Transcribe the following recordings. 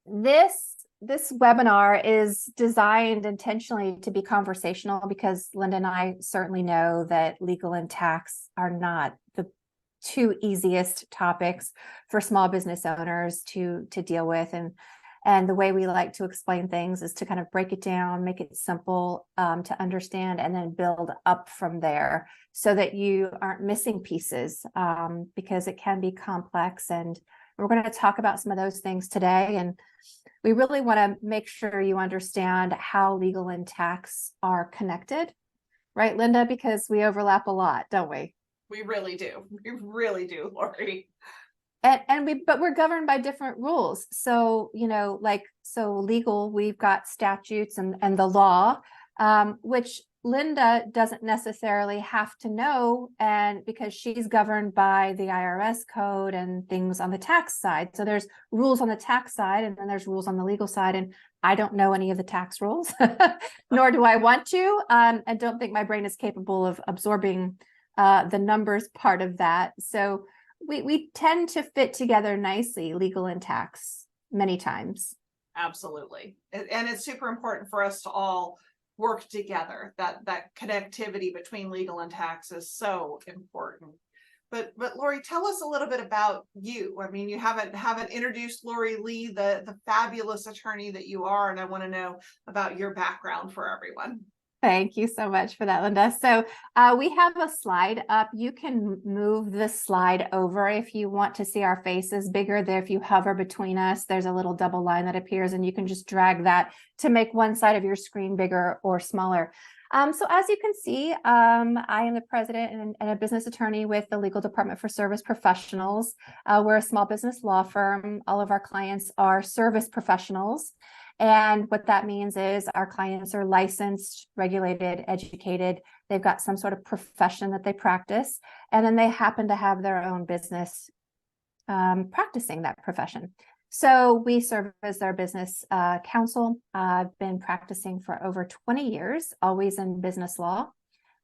This webinar is designed intentionally to be conversational because Linda and I certainly know that legal and tax are not the two easiest topics for small business owners to deal with. And the way we like to explain things is to kind of break it down, make it simple to understand, and then build up from there so that you aren't missing pieces because it can be complex. And we're going to talk about some of those things today. And we really want to make sure you understand how legal and tax are connected, right, Linda? Because we overlap a lot, don't we? We really do. We really do, Laurie. But we're governed by different rules. So, so legal, we've got statutes and the law, which Linda doesn't necessarily have to know, and because she's governed by the IRS code and things on the tax side. So there's rules on the tax side, and then there's rules on the legal side. And I don't know any of the tax rules, nor do I want to, and don't think my brain is capable of absorbing the numbers part of that. So we tend to fit together nicely, legal and tax, many times. Absolutely. And it's super important for us to all work together. That connectivity between legal and tax is so important. But Laurie, tell us a little bit about you. I mean, you haven't introduced Laurie Lee, the fabulous attorney that you are, and I want to know about your background for everyone. Thank you so much for that, Linda. So we have a slide up. You can move the slide over if you want to see our faces bigger. There, if you hover between us, there's a little double line that appears, and you can just drag that to make one side of your screen bigger or smaller. So as you can see, I am the president and a business attorney with the Legal Department for Service Professionals. We're a small business law firm. All of our clients are service professionals. And what that means is our clients are licensed, regulated, educated. They've got some sort of profession that they practice, and then they happen to have their own business practicing that profession. So we serve as their business counsel. I've been practicing for over 20 years, always in business law.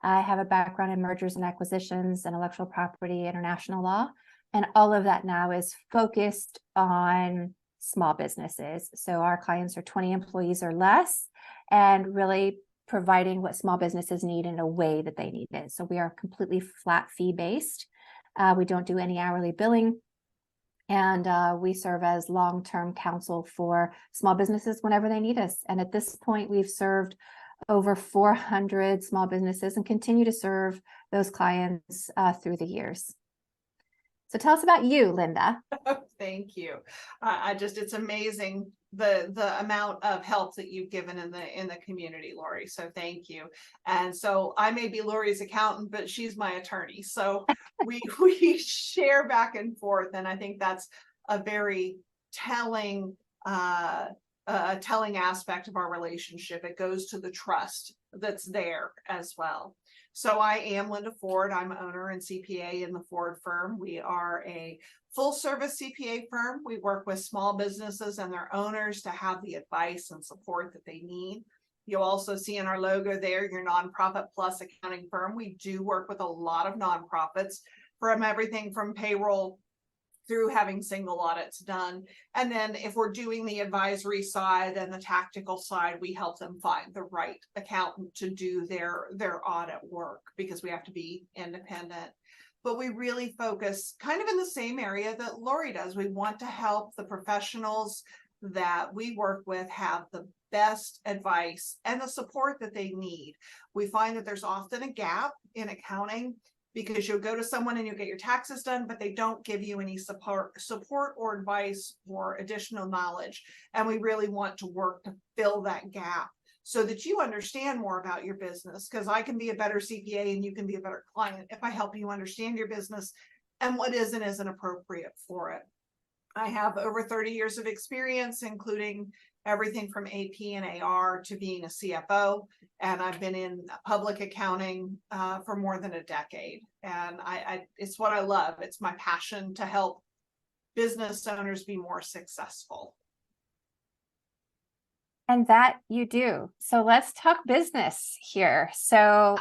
I have a background in mergers and acquisitions, intellectual property, international law, and all of that now is focused on small businesses. So our clients are 20 employees or less, and really providing what small businesses need in a way that they need it. So we are completely flat fee based. We don't do any hourly billing. And we serve as long-term counsel for small businesses whenever they need us. And at this point, we've served over 400 small businesses and continue to serve those clients through the years. So tell us about you, Linda. Thank you. It's amazing the amount of help that you've given in the community, Laurie. So thank you. And so I may be Laurie's accountant, but she's my attorney. So we share back and forth, and I think that's a very telling aspect of our relationship. It goes to the trust that's there as well. So I am Linda Forde. I'm owner and CPA in the Forde Firm. We are a full service CPA firm. We work with small businesses and their owners to have the advice and support that they need. You'll also see in our logo there, your nonprofit plus accounting firm. We do work with a lot of nonprofits, from everything from payroll through having single audits done. And then if we're doing the advisory side and the tactical side, we help them find the right accountant to do their audit work, because we have to be independent. But we really focus kind of in the same area that Laurie does. We want to help the professionals that we work with have the best advice and the support that they need. We find that there's often a gap in accounting, because you'll go to someone and you'll get your taxes done, but they don't give you any support or advice or additional knowledge. And we really want to work to fill that gap so that you understand more about your business, because I can be a better CPA and you can be a better client if I help you understand your business and what is and isn't appropriate for it. I have over 30 years of experience, including everything from AP and AR to being a CFO. And I've been in public accounting for more than a decade. And it's what I love. It's my passion to help business owners be more successful. And that you do. So let's talk business here. So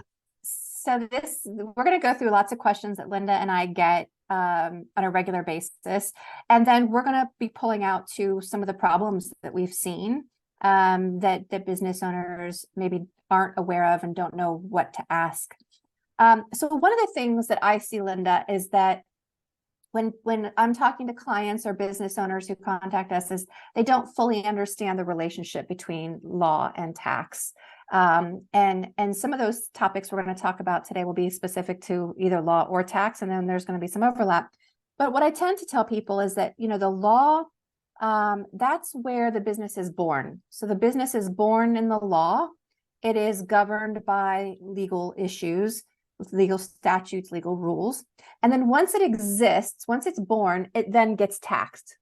we're going to go through lots of questions that Linda and I get on a regular basis. And then we're going to be pulling out to some of the problems that we've seen that business owners maybe aren't aware of and don't know what to ask. So one of the things that I see, Linda, is that when I'm talking to clients or business owners who contact us, is they don't fully understand the relationship between law and tax. And some of those topics we're going to talk about today will be specific to either law or tax, and then there's going to be some overlap. But what I tend to tell people is that, the law, that's where the business is born. So the business is born in the law. It is governed by legal issues, legal statutes, legal rules. And then once it exists, once it's born, it then gets taxed.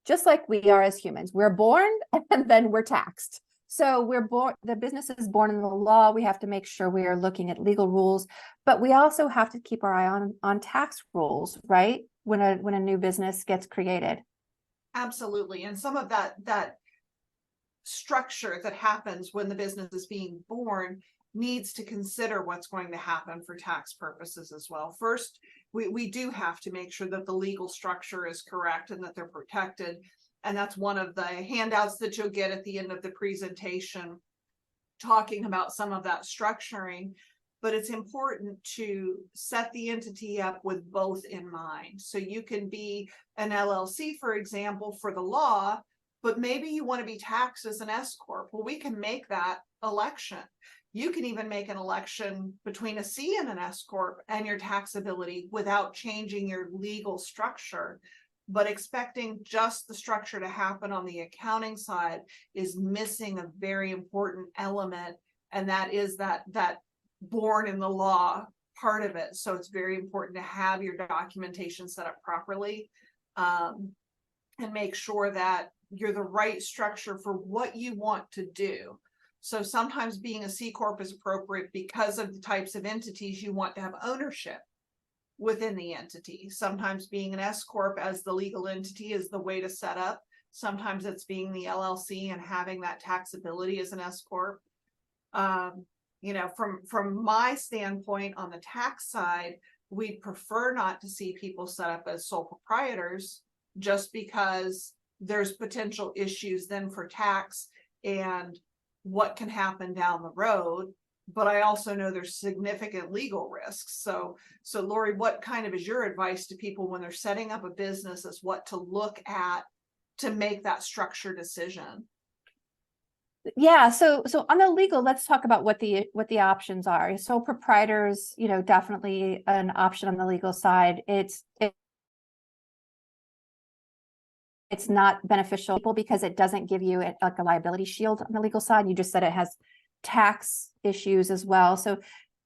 Just like we are as humans. We're born and then we're taxed. So we're born, the business is born in the law. We have to make sure we are looking at legal rules, but we also have to keep our eye on tax rules, right? When a new business gets created. Absolutely. And some of that structure that happens when the business is being born needs to consider what's going to happen for tax purposes as well. First, we do have to make sure that the legal structure is correct and that they're protected. And that's one of the handouts that you'll get at the end of the presentation, talking about some of that structuring. But it's important to set the entity up with both in mind. So you can be an LLC, for example, for the law, but maybe you want to be taxed as an S Corp. Well, we can make that election. You can even make an election between a C and an S Corp and your taxability without changing your legal structure. But expecting just the structure to happen on the accounting side is missing a very important element, and that is that born in the law part of it. So it's very important to have your documentation set up properly, and make sure that you're the right structure for what you want to do. So sometimes being a C Corp is appropriate because of the types of entities you want to have ownership within the entity. Sometimes being an S Corp as the legal entity is the way to set up. Sometimes it's being the LLC and having that taxability as an S Corp. From my standpoint on the tax side, we prefer not to see people set up as sole proprietors, just because there's potential issues then for tax and what can happen down the road. But I also know there's significant legal risks. So Laurie, what kind of is your advice to people when they're setting up a business as what to look at to make that structure decision? Yeah, so on the legal, let's talk about what the options are. So proprietors, definitely an option on the legal side. It's not beneficial because it doesn't give you like a liability shield on the legal side. You just said it has tax issues as well. So,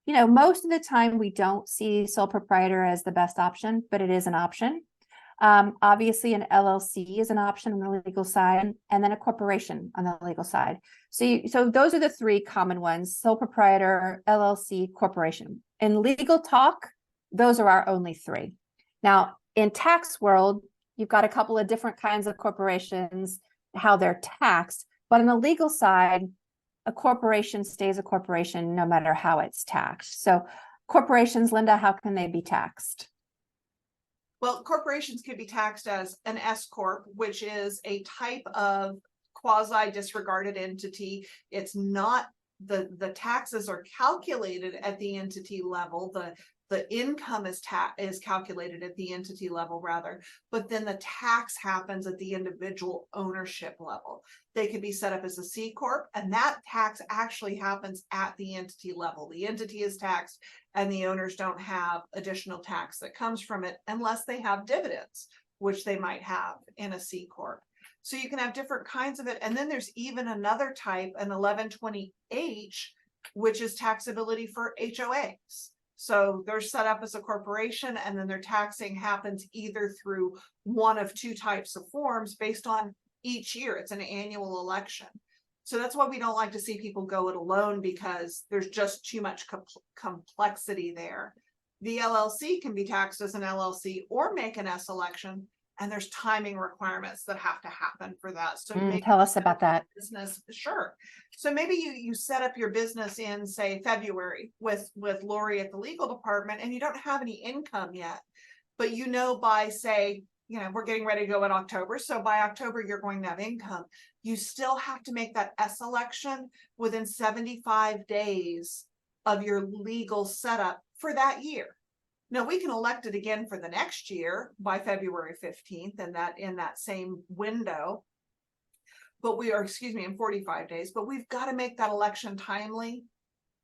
most of the time we don't see sole proprietor as the best option, but it is an option. Obviously an LLC is an option on the legal side, and then a corporation on the legal side. So those are the three common ones: sole proprietor, LLC, corporation. In legal talk, those are our only three. Now, in tax world, you've got a couple of different kinds of corporations, how they're taxed, but on the legal side, a corporation stays a corporation no matter how it's taxed. So corporations, Linda, how can they be taxed? Well, corporations can be taxed as an S Corp, which is a type of quasi disregarded entity. It's not the taxes are calculated at the entity level. The income is calculated at the entity level rather, but then the tax happens at the individual ownership level. They could be set up as a C Corp, and that tax actually happens at the entity level. The entity is taxed and the owners don't have additional tax that comes from it unless they have dividends, which they might have in a C Corp. So you can have different kinds of it. And then there's even another type, an 1120H, which is taxability for HOAs. So they're set up as a corporation, and then their taxing happens either through one of two types of forms based on each year. It's an annual election. So that's why we don't like to see people go it alone, because there's just too much complexity there. The LLC can be taxed as an LLC or make an S election, and there's timing requirements that have to happen for that. So tell us about that. Business, sure. So maybe you set up your business in, say, February with Laurie at the legal department, and you don't have any income yet. But by say, we're getting ready to go in October. So by October, you're going to have income. You still have to make that S election within 75 days of your legal setup for that year. Now we can elect it again for the next year by February 15th and that in that same window. But in 45 days, but we've got to make that election timely.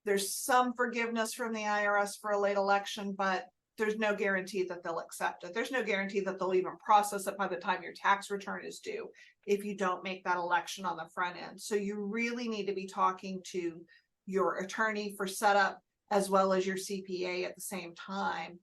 There's some forgiveness from the IRS for a late election, but there's no guarantee that they'll accept it. There's no guarantee that they'll even process it by the time your tax return is due if you don't make that election on the front end. So you really need to be talking to your attorney for setup as well as your CPA at the same time.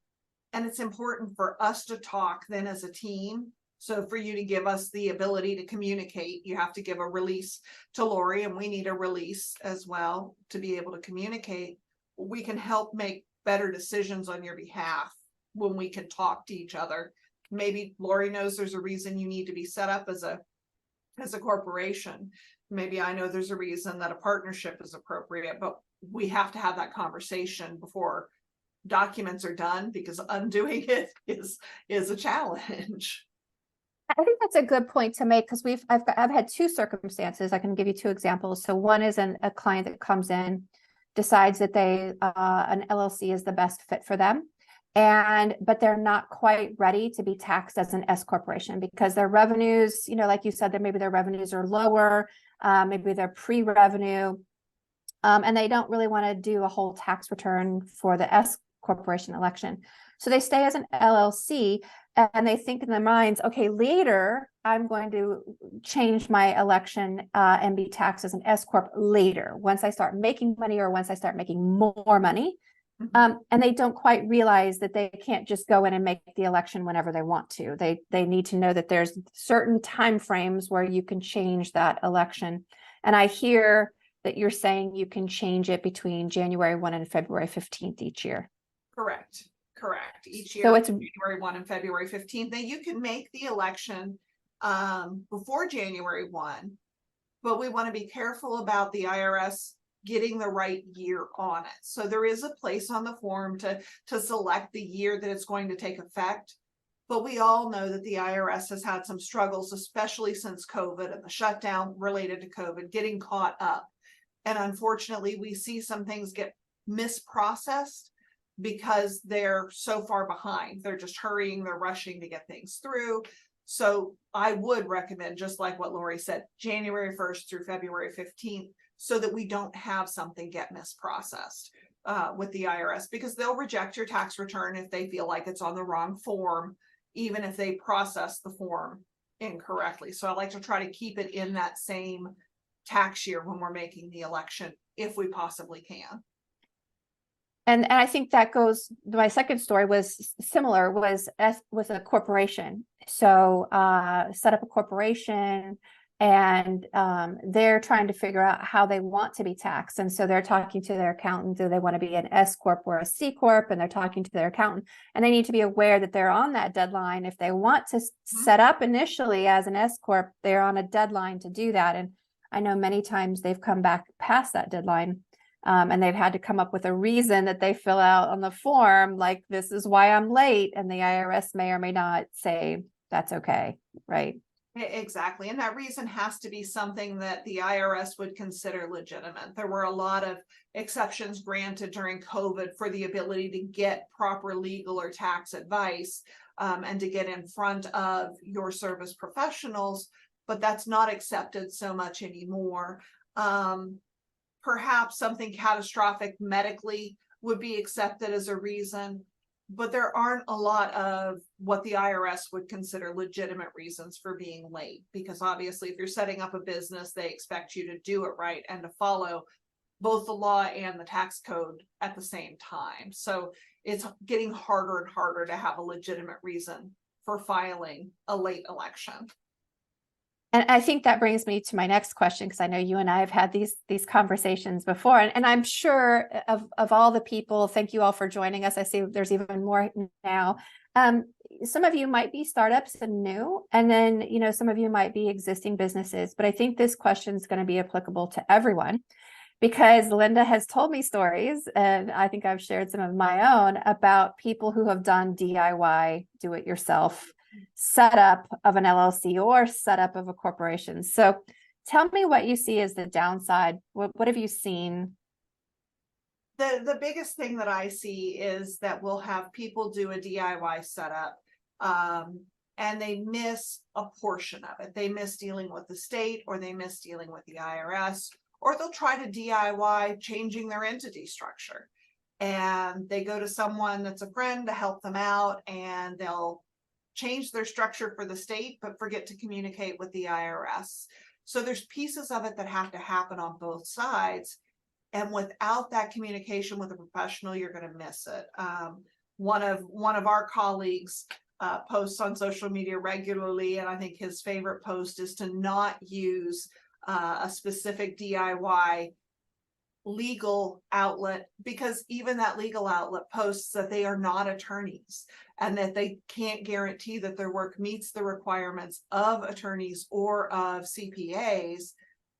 And it's important for us to talk then as a team. So for you to give us the ability to communicate, you have to give a release to Laurie, and we need a release as well to be able to communicate. We can help make better decisions on your behalf when we can talk to each other. Maybe Laurie knows there's a reason you need to be set up as a corporation. Maybe I know there's a reason that a partnership is appropriate, but we have to have that conversation before documents are done, because undoing it is a challenge. I think that's a good point to make, because I've had two circumstances. I can give you two examples. So one is a client that comes in, decides that an LLC is the best fit for them, but they're not quite ready to be taxed as an S corporation because their revenues, like you said, maybe their revenues are lower, maybe they're pre-revenue, and they don't really want to do a whole tax return for the S corporation election. So they stay as an LLC, and they think in their minds, okay, later I'm going to change my election and be taxed as an S corp later, once I start making money or once I start making more money. And they don't quite realize that they can't just go in and make the election whenever they want to. They need to know that there's certain timeframes where you can change that election. And I hear that you're saying you can change it between January 1 and February 15th each year. Correct. Each year, so it's January 1 and February 15th. Now you can make the election before January 1, but we want to be careful about the IRS getting the right year on it. So there is a place on the form to select the year that it's going to take effect. But we all know that the IRS has had some struggles, especially since COVID and the shutdown related to COVID, getting caught up. And unfortunately, we see some things get misprocessed because they're so far behind. They're just hurrying, they're rushing to get things through. So I would recommend, just like what Laurie said, January 1st through February 15th, so that we don't have something get misprocessed with the IRS, because they'll reject your tax return if they feel like it's on the wrong form, even if they process the form incorrectly. So I like to try to keep it in that same tax year when we're making the election, if we possibly can. And I think that goes, my second story was similar, was a corporation. So set up a corporation, and they're trying to figure out how they want to be taxed. And so they're talking to their accountant, do they want to be an S corp or a C corp? And they're talking to their accountant, and they need to be aware that they're on that deadline. If they want to set up initially as an S corp, they're on a deadline to do that. And I know many times they've come back past that deadline. And they've had to come up with a reason that they fill out on the form, like, this is why I'm late. And the IRS may or may not say that's okay, right? Exactly. And that reason has to be something that the IRS would consider legitimate. There were a lot of exceptions granted during COVID for the ability to get proper legal or tax advice and to get in front of your service professionals, but that's not accepted so much anymore. Perhaps something catastrophic medically would be accepted as a reason, but there aren't a lot of what the IRS would consider legitimate reasons for being late, because obviously if you're setting up a business, they expect you to do it right and to follow both the law and the tax code at the same time. So it's getting harder and harder to have a legitimate reason for filing a late election. And I think that brings me to my next question, because I know you and I have had these conversations before, and I'm sure of all the people, thank you all for joining us. I see there's even more now. Some of you might be startups and new, and then, some of you might be existing businesses, but I think this question is going to be applicable to everyone, because Linda has told me stories, and I think I've shared some of my own about people who have done DIY, do it yourself, setup of an LLC or setup of a corporation. So tell me what you see as the downside. What have you seen? The biggest thing that I see is that we'll have people do a DIY setup, and they miss a portion of it. They miss dealing with the state, or they miss dealing with the IRS, or they'll try to DIY changing their entity structure. And they go to someone that's a friend to help them out, and they'll change their structure for the state, but forget to communicate with the IRS. So there's pieces of it that have to happen on both sides. And without that communication with a professional, you're going to miss it. One of our colleagues posts on social media regularly, and I think his favorite post is to not use a specific DIY legal outlet, because even that legal outlet posts that they are not attorneys and that they can't guarantee that their work meets the requirements of attorneys or of CPAs,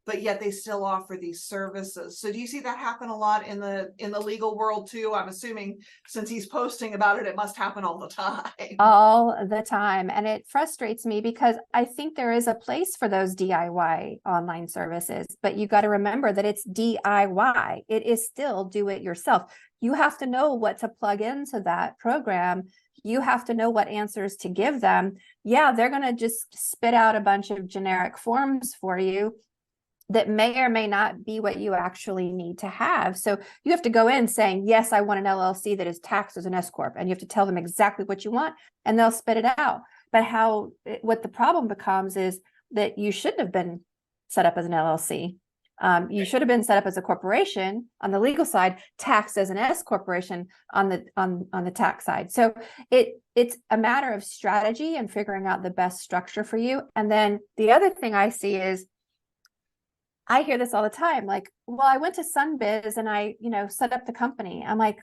but yet they still offer these services. So do you see that happen a lot in the legal world too? I'm assuming since he's posting about it, it must happen all the time. All the time. And it frustrates me because I think there is a place for those DIY online services, but you got to remember that it's DIY. It is still do it yourself. You have to know what to plug into that program. You have to know what answers to give them. Yeah, they're going to just spit out a bunch of generic forms for you that may or may not be what you actually need to have. So you have to go in saying, yes, I want an LLC that is taxed as an S Corp. And you have to tell them exactly what you want, and they'll spit it out. But what the problem becomes is that you shouldn't have been set up as an LLC. You should have been set up as a corporation on the legal side, taxed as an S corporation on the tax side. So it's a matter of strategy and figuring out the best structure for you. And then the other thing I see is, I hear this all the time, like, well, I went to Sunbiz and I, set up the company. I'm like,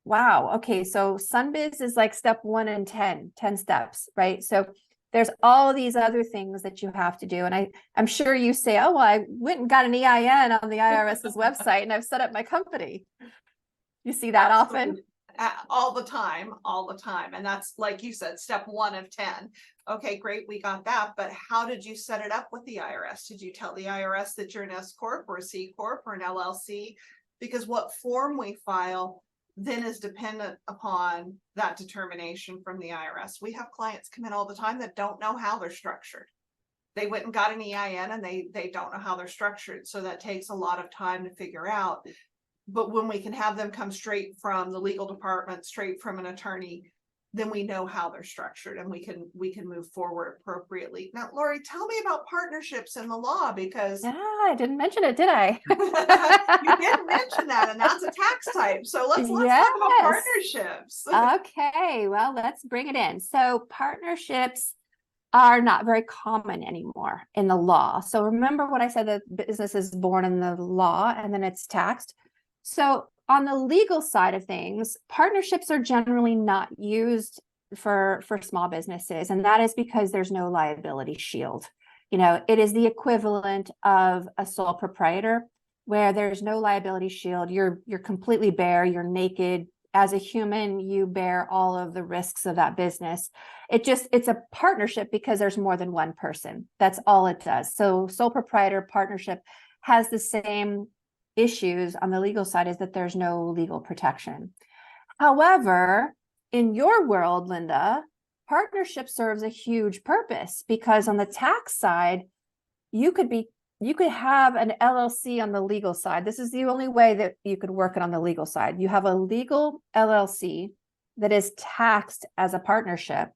wow, okay, so Sunbiz is like step 1 in 10 steps, right? So there's all these other things that you have to do. And I'm sure you say, oh, well, I went and got an EIN on the IRS's website and I've set up my company. You see that often? All the time. And that's, like you said, step 1 of 10. Okay, great, we got that. But how did you set it up with the IRS? Did you tell the IRS that you're an S Corp or a C Corp or an LLC? Because what form we file then is dependent upon that determination from the IRS. We have clients come in all the time that don't know how they're structured. They went and got an EIN and they don't know how they're structured. So that takes a lot of time to figure out. But when we can have them come straight from the legal department, straight from an attorney, then we know how they're structured and we can move forward appropriately. Now, Laurie, tell me about partnerships in the law, because I didn't mention it, did I? You did mention that, and that's a tax type. So let's talk about partnerships. Okay, well, let's bring it in. So partnerships are not very common anymore in the law. So remember what I said, that business is born in the law and then it's taxed. So on the legal side of things, partnerships are generally not used for small businesses. And that is because there's no liability shield. It is the equivalent of a sole proprietor where there's no liability shield. You're completely bare, you're naked. As a human, you bear all of the risks of that business. It's a partnership because there's more than one person. That's all it does. So sole proprietor partnership has the same issues on the legal side, is that there's no legal protection. However, in your world, Linda, partnership serves a huge purpose, because on the tax side, you could have an LLC on the legal side. This is the only way that you could work it on the legal side. You have a legal LLC that is taxed as a partnership.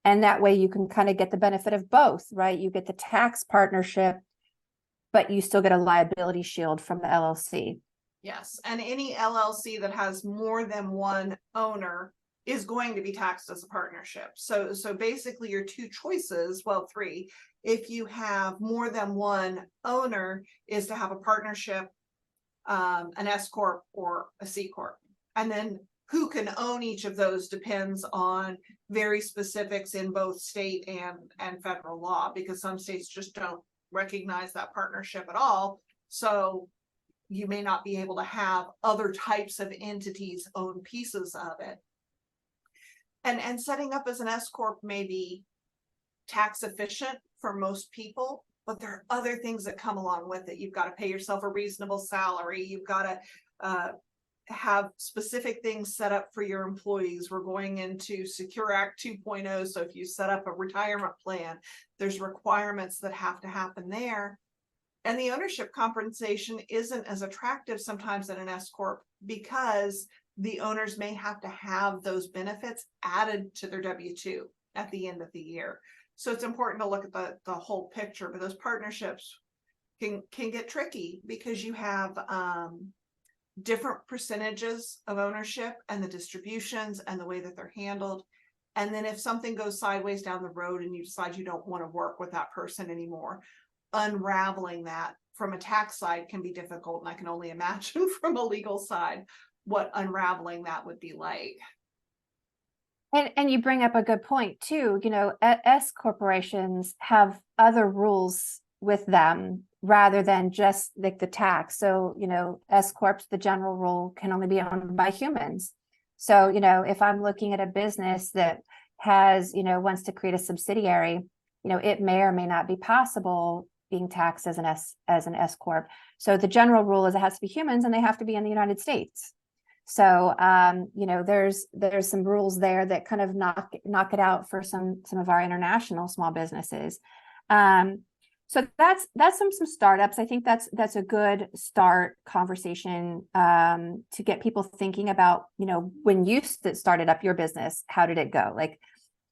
And that way you can kind of get the benefit of both, right? You get the tax partnership, but you still get a liability shield from the LLC. Yes, and any LLC that has more than one owner is going to be taxed as a partnership. So basically your two choices, well, 3, if you have more than one owner, is to have a partnership, an S Corp or a C Corp. And then who can own each of those depends on very specifics in both state and federal law, because some states just don't recognize that partnership at all. So you may not be able to have other types of entities own pieces of it. And setting up as an S corp may be tax efficient for most people, but there are other things that come along with it. You've got to pay yourself a reasonable salary. You've got to have specific things set up for your employees. We're going into Secure Act 2.0. So if you set up a retirement plan, there's requirements that have to happen there. And the ownership compensation isn't as attractive sometimes in an S corp because the owners may have to have those benefits added to their W-2 at the end of the year. So it's important to look at the whole picture, but those partnerships can get tricky because you have different percentages of ownership and the distributions and the way that they're handled. And then if something goes sideways down the road and you decide you don't want to work with that person anymore, unraveling that from a tax side can be difficult. And I can only imagine from a legal side what unraveling that would be like. And you bring up a good point too. You know, S corporations have other rules with them rather than just like the tax. So, you know, S corps, the general rule can only be owned by humans. So, you know, if I'm looking at a business that has, you know, wants to create a subsidiary, you know, it may or may not be possible being taxed as an S corp. So the general rule is it has to be humans and they have to be in the United States. So, you know, there's some rules there that kind of knock it out for some of our international small businesses. So that's some startups. I think that's a good start conversation to get people thinking about, you know, when you started up your business, how did it go? Like,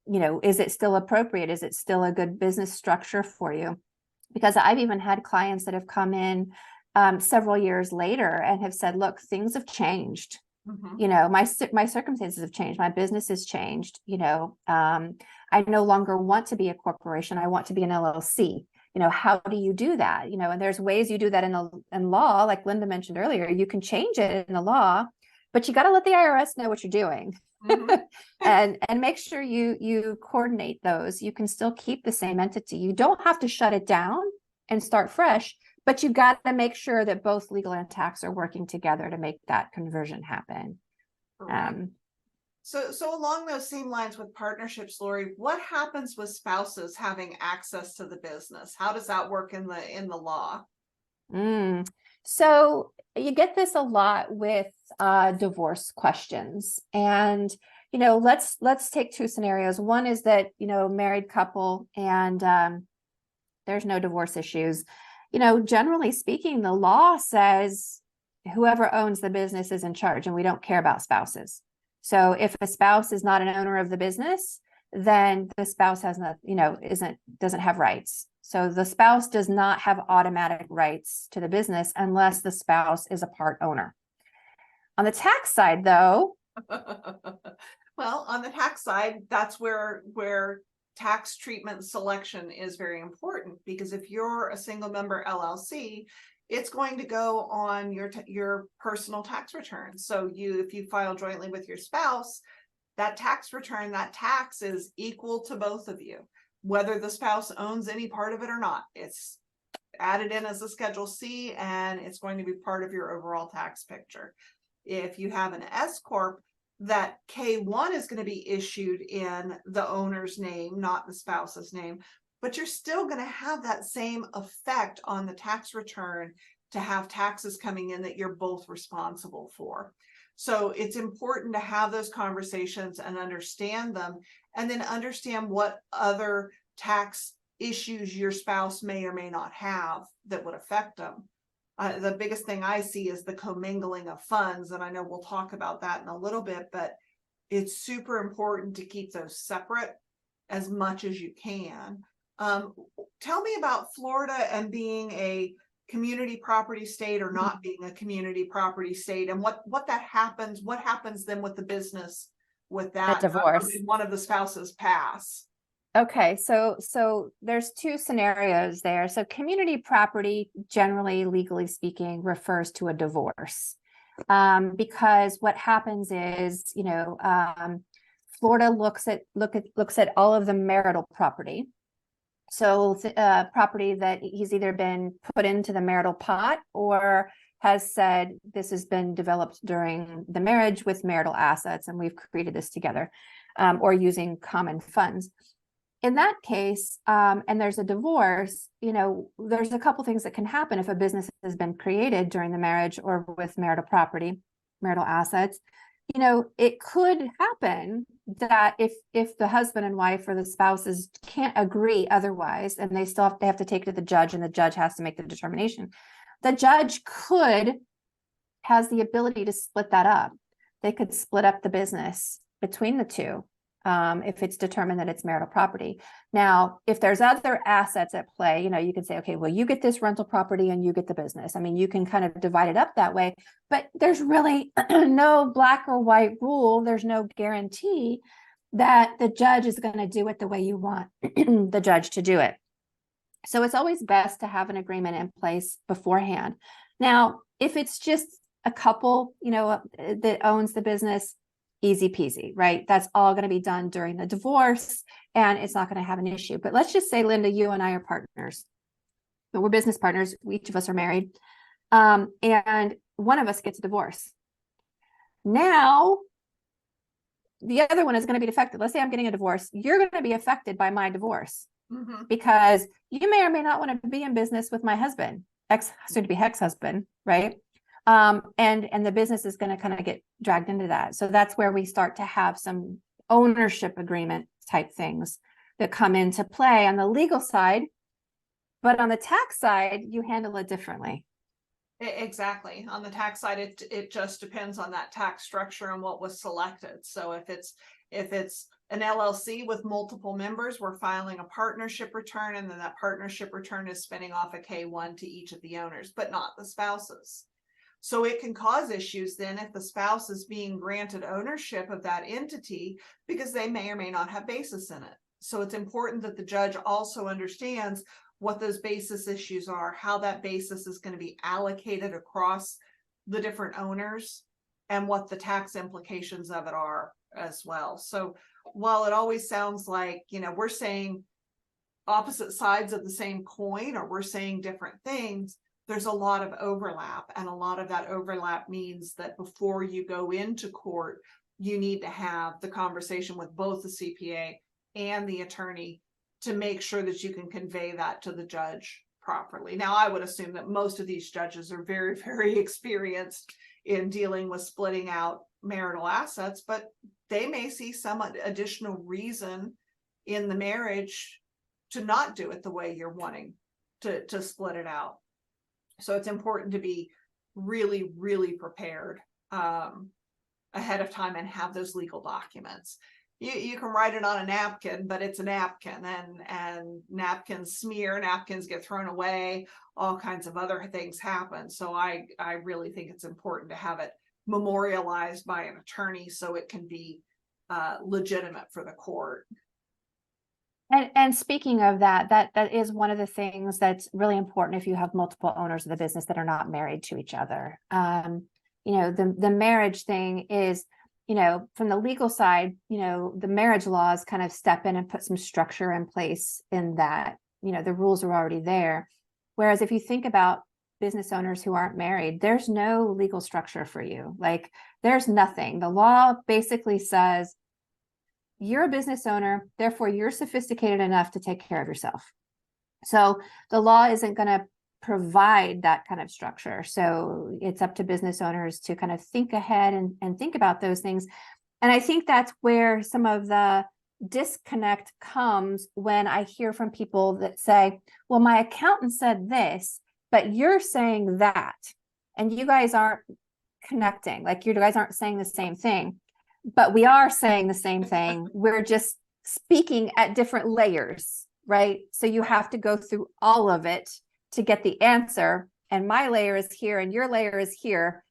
you know, is it still appropriate? Is it still a good business structure for you? Because I've even had clients that have come in several years later and have said, look, things have changed. Mm-hmm. You know, my circumstances have changed. My business has changed. You know, I no longer want to be a corporation. I want to be an LLC. You know, how do you do that? You know, and there's ways you do that in law, like Linda mentioned earlier. You can change it in the law, but you got to let the IRS know what you're doing. Mm-hmm. and make sure you coordinate those. You can still keep the same entity. You don't have to shut it down and start fresh, but you got to make sure that both legal and tax are working together to make that conversion happen. So along those same lines with partnerships, Laurie, what happens with spouses having access to the business? How does that work in the law? So you get this a lot with divorce questions. And, you know, let's take two scenarios. One is that, you know, married couple and there's no divorce issues. You know, generally speaking, the law says whoever owns the business is in charge, and we don't care about spouses. So if a spouse is not an owner of the business, then the spouse has not, you know, doesn't have rights. So the spouse does not have automatic rights to the business unless the spouse is a part owner. On the tax side, though. Well, on the tax side, that's where tax treatment selection is very important, because if you're a single member LLC, it's going to go on your personal tax return. So if you file jointly with your spouse, that tax return, that tax is equal to both of you, whether the spouse owns any part of it or not. It's added in as a Schedule C, and it's going to be part of your overall tax picture. If you have an S corp, that K1 is going to be issued in the owner's name, not the spouse's name, but you're still going to have that same effect on the tax return to have taxes coming in that you're both responsible for. So it's important to have those conversations and understand them, and then understand what other tax issues your spouse may or may not have that would affect them. The biggest thing I see is the commingling of funds, and I know we'll talk about that in a little bit, but it's super important to keep those separate as much as you can. Tell me about Florida and being a community property state or not being a community property state, and what happens then with the business with that divorce. One of the spouses pass. Okay, so there's two scenarios there. So community property, generally, legally speaking, refers to a divorce, because what happens is, you know, Florida looks at all of the marital property. So property that he's either been put into the marital pot or has said this has been developed during the marriage with marital assets, and we've created this together, or using common funds. In that case, and there's a divorce, there's a couple things that can happen if a business has been created during the marriage or with marital property, marital assets. It could happen that if the husband and wife or the spouses can't agree otherwise, and they have to take it to the judge, and the judge has to make the determination, the judge has the ability to split that up. They could split up the business between the two, if it's determined that it's marital property. Now, if there's other assets at play, you can say, okay, well, you get this rental property and you get the business. I mean, you can kind of divide it up that way, but there's really no black or white rule. There's no guarantee that the judge is going to do it the way you want the judge to do it. So it's always best to have an agreement in place beforehand. Now, if it's just a couple, that owns the business, easy peasy, right? That's all going to be done during the divorce, and it's not going to have an issue. But let's just say, Linda, you and I are partners, but we're business partners. Each of us are married. And one of us gets a divorce. Now, the other one is going to be affected. Let's say I'm getting a divorce. You're going to be affected by my divorce, because you may or may not want to be in business with my husband, soon to be ex-husband, right? And the business is going to kind of get dragged into that. So that's where we start to have some ownership agreement type things that come into play on the legal side. But on the tax side, you handle it differently. Exactly. On the tax side, it just depends on that tax structure and what was selected. So if it's an LLC with multiple members, we're filing a partnership return, and then that partnership return is spinning off a K-1 to each of the owners, but not the spouses. So it can cause issues then if the spouse is being granted ownership of that entity, because they may or may not have basis in it. So it's important that the judge also understands what those basis issues are, how that basis is going to be allocated across the different owners, and what the tax implications of it are as well. So while it always sounds like, we're saying opposite sides of the same coin, or we're saying different things, there's a lot of overlap, and a lot of that overlap means that before you go into court, you need to have the conversation with both the CPA and the attorney to make sure that you can convey that to the judge properly. Now, I would assume that most of these judges are very, very experienced in dealing with splitting out marital assets, but they may see some additional reason in the marriage to not do it the way you're wanting to split it out. So it's important to be really, really prepared ahead of time and have those legal documents. You can write it on a napkin, but it's a napkin, and napkins smear, napkins get thrown away, all kinds of other things happen. So I really think it's important to have it memorialized by an attorney so it can be legitimate for the court. And speaking of that is one of the things that's really important if you have multiple owners of the business that are not married to each other. The marriage thing is, from the legal side, the marriage laws kind of step in and put some structure in place in that, the rules are already there. Whereas if you think about business owners who aren't married, there's no legal structure for you. Like, there's nothing. The law basically says, you're a business owner, therefore you're sophisticated enough to take care of yourself. So the law isn't going to provide that kind of structure. So it's up to business owners to kind of think ahead and think about those things. And I think that's where some of the disconnect comes when I hear from people that say, well, my accountant said this, but you're saying that, and you guys aren't connecting. Like, you guys aren't saying the same thing. But we are saying the same thing. We're just speaking at different layers, right? So you have to go through all of it to get the answer. And my layer is here and your layer is here.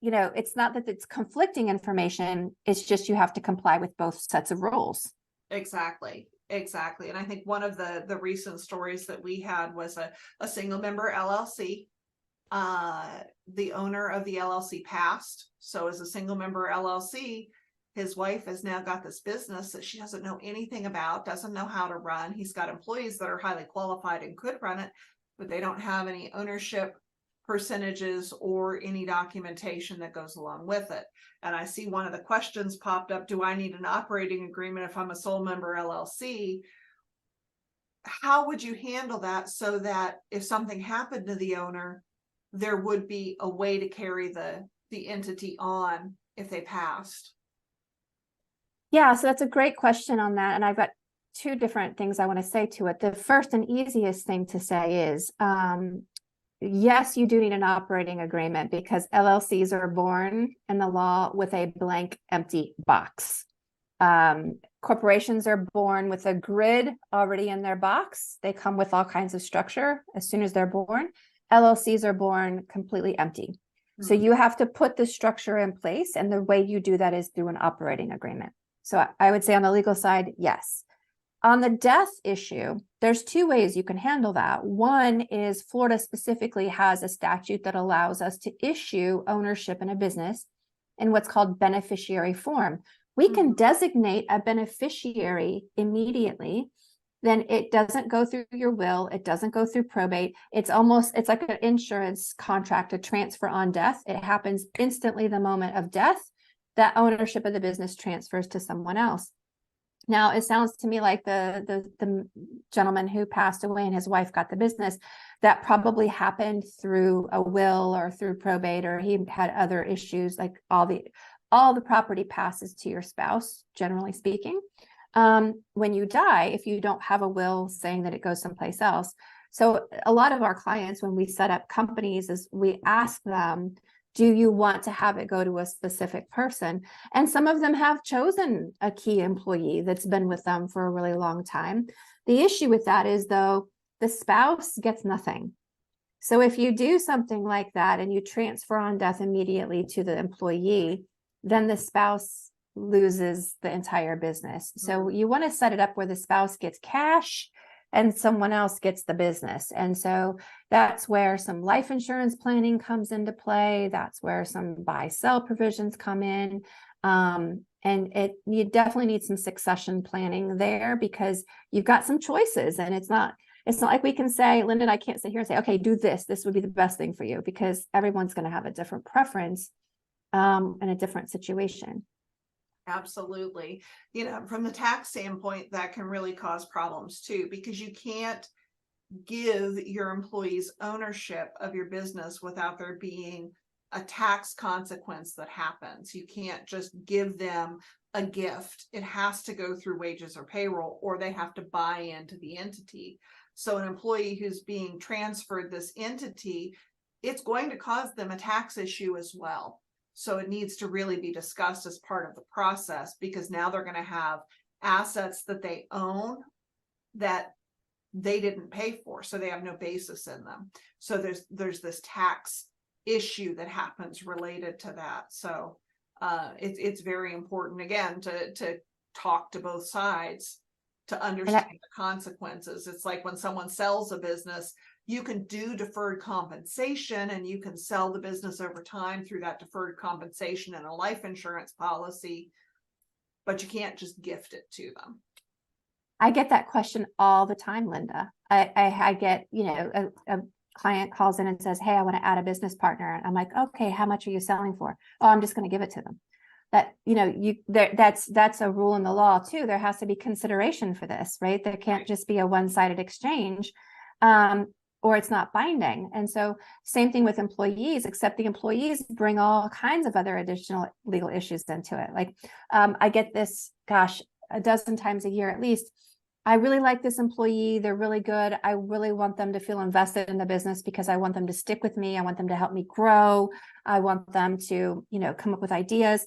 It's not that it's conflicting information. It's just you have to comply with both sets of rules. Exactly. And I think one of the recent stories that we had was a single member LLC. The owner of the LLC passed. So as a single member LLC, his wife has now got this business that she doesn't know anything about, doesn't know how to run. He's got employees that are highly qualified and could run it, but they don't have any ownership percentages or any documentation that goes along with it. And I see one of the questions popped up, do I need an operating agreement if I'm a sole member LLC? How would you handle that so that if something happened to the owner, there would be a way to carry the entity on if they passed? Yeah, so that's a great question on that. And I've got two different things I want to say to it. The first and easiest thing to say is, yes, you do need an operating agreement because LLCs are born in the law with a blank, empty box. Corporations are born with a grid already in their box. They come with all kinds of structure as soon as they're born. LLCs are born completely empty. So you have to put the structure in place. And the way you do that is through an operating agreement. So I would say on the legal side, yes. On the death issue, there's two ways you can handle that. One is Florida specifically has a statute that allows us to issue ownership in a business in what's called beneficiary form. We can designate a beneficiary immediately. Then it doesn't go through your will. It doesn't go through probate. It's like an insurance contract, a transfer on death. It happens instantly the moment of death. That ownership of the business transfers to someone else. Now, it sounds to me like the gentleman who passed away and his wife got the business, that probably happened through a will or through probate, or he had other issues, like all the property passes to your spouse, generally speaking. When you die, if you don't have a will saying that it goes someplace else. So a lot of our clients, when we set up companies, is we ask them, do you want to have it go to a specific person? And some of them have chosen a key employee that's been with them for a really long time. The issue with that is, though, the spouse gets nothing. So if you do something like that and you transfer on death immediately to the employee, then the spouse loses the entire business. So you want to set it up where the spouse gets cash and someone else gets the business. And so that's where some life insurance planning comes into play. That's where some buy-sell provisions come in. And you definitely need some succession planning there, because you've got some choices, and it's not like we can say, Linda and I can't sit here and say, okay, do this. This would be the best thing for you, because everyone's going to have a different preference and a different situation. Absolutely. From the tax standpoint, that can really cause problems too, because you can't give your employees ownership of your business without there being a tax consequence that happens. You can't just give them a gift. It has to go through wages or payroll, or they have to buy into the entity. So an employee who's being transferred this entity, it's going to cause them a tax issue as well. So it needs to really be discussed as part of the process, because now they're going to have assets that they own that they didn't pay for, so they have no basis in them. So there's this tax issue that happens related to that. So it's very important, again, to talk to both sides to understand the consequences. It's like when someone sells a business, you can do deferred compensation, and you can sell the business over time through that deferred compensation and a life insurance policy, but you can't just gift it to them. I get that question all the time, Linda. I get, a client calls in and says, hey, I want to add a business partner. And I'm like, okay, how much are you selling for? Oh, I'm just going to give it to them. That's a rule in the law too. There has to be consideration for this, right? There can't just be a one-sided exchange, or it's not binding. And so same thing with employees, except the employees bring all kinds of other additional legal issues into it. Like, I get this, a dozen times a year at least. I really like this employee. They're really good. I really want them to feel invested in the business because I want them to stick with me. I want them to help me grow. I want them to, come up with ideas.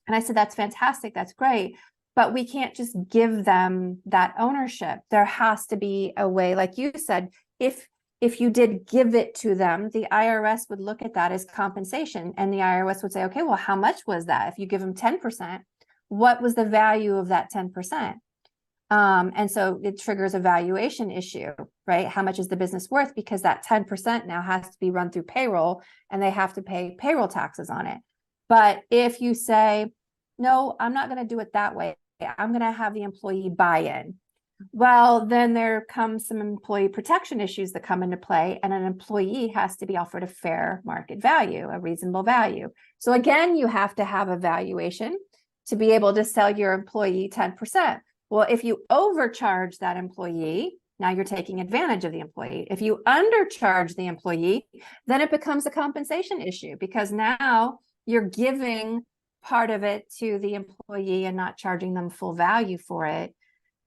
And I said, that's fantastic. That's great. But we can't just give them that ownership. There has to be a way, like you said, if you did give it to them, the IRS would look at that as compensation. And the IRS would say, okay, well, how much was that? If you give them 10%, what was the value of that 10%? And so it triggers a valuation issue, right? How much is the business worth? Because that 10% now has to be run through payroll, and they have to pay payroll taxes on it. But if you say, no, I'm not going to do it that way, I'm going to have the employee buy in. Well, then there comes some employee protection issues that come into play, and an employee has to be offered a fair market value, a reasonable value. So again, you have to have a valuation to be able to sell your employee 10%. Well, if you overcharge that employee, now you're taking advantage of the employee. If you undercharge the employee, then it becomes a compensation issue, because now you're giving part of it to the employee and not charging them full value for it.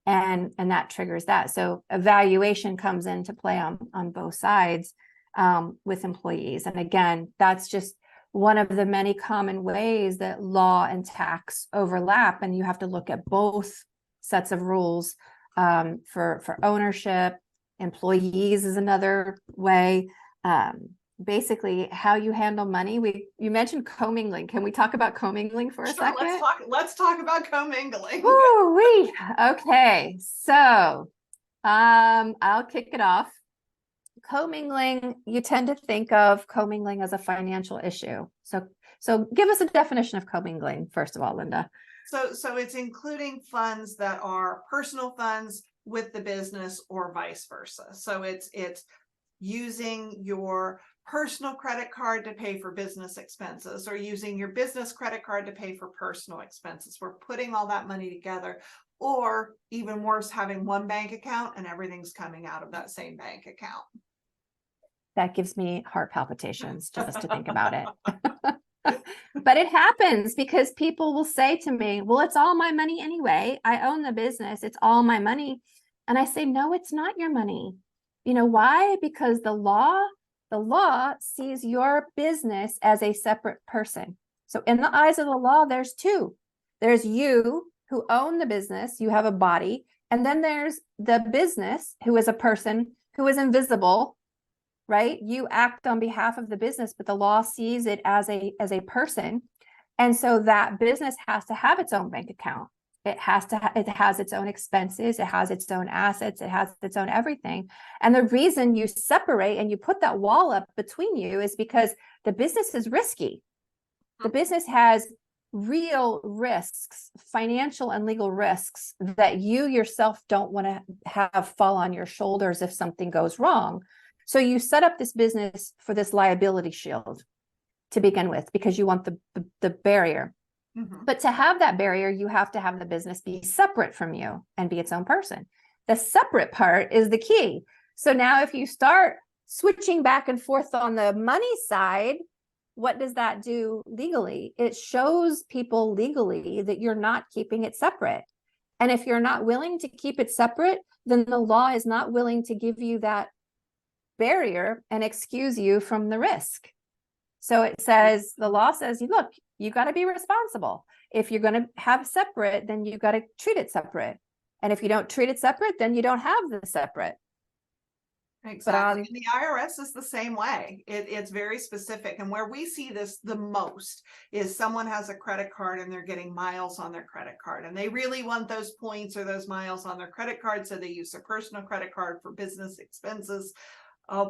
And that triggers that. So evaluation comes into play on both sides with employees. And again, that's just one of the many common ways that law and tax overlap. And you have to look at both sets of rules for ownership. Employees is another way. Basically, how you handle money. You mentioned commingling. Can we talk about commingling for a second? Let's talk about commingling. Woo-wee. Okay, so I'll kick it off. Commingling, you tend to think of commingling as a financial issue. So give us a definition of commingling, first of all, Linda. So it's including funds that are personal funds with the business or vice versa. So it's using your personal credit card to pay for business expenses, or using your business credit card to pay for personal expenses. We're putting all that money together, or even worse, having one bank account and everything's coming out of that same bank account. That gives me heart palpitations just to think about it. But it happens because people will say to me, well, it's all my money anyway. I own the business. It's all my money. And I say, no, it's not your money. You know why? Because the law sees your business as a separate person. So in the eyes of the law, there's two. There's you who own the business, you have a body, and then there's the business who is a person who is invisible, right? You act on behalf of the business, but the law sees it as a person. And so that business has to have its own bank account. It has its own expenses. It has its own assets. It has its own everything. And the reason you separate and you put that wall up between you is because the business is risky. The business has real risks, financial and legal risks, that you yourself don't want to have fall on your shoulders if something goes wrong. So you set up this business for this liability shield to begin with, because you want the barrier. Mm-hmm. But to have that barrier, you have to have the business be separate from you and be its own person. The separate part is the key. So now if you start switching back and forth on the money side, what does that do legally? It shows people legally that you're not keeping it separate. And if you're not willing to keep it separate, then the law is not willing to give you that barrier and excuse you from the risk. So it says, the law says, look, you got to be responsible. If you're going to have separate, then you got to treat it separate. And if you don't treat it separate, then you don't have the separate. Exactly. And the IRS is the same way. It's very specific. And where we see this the most is someone has a credit card and they're getting miles on their credit card, and they really want those points or those miles on their credit card. So they use their personal credit card for business expenses.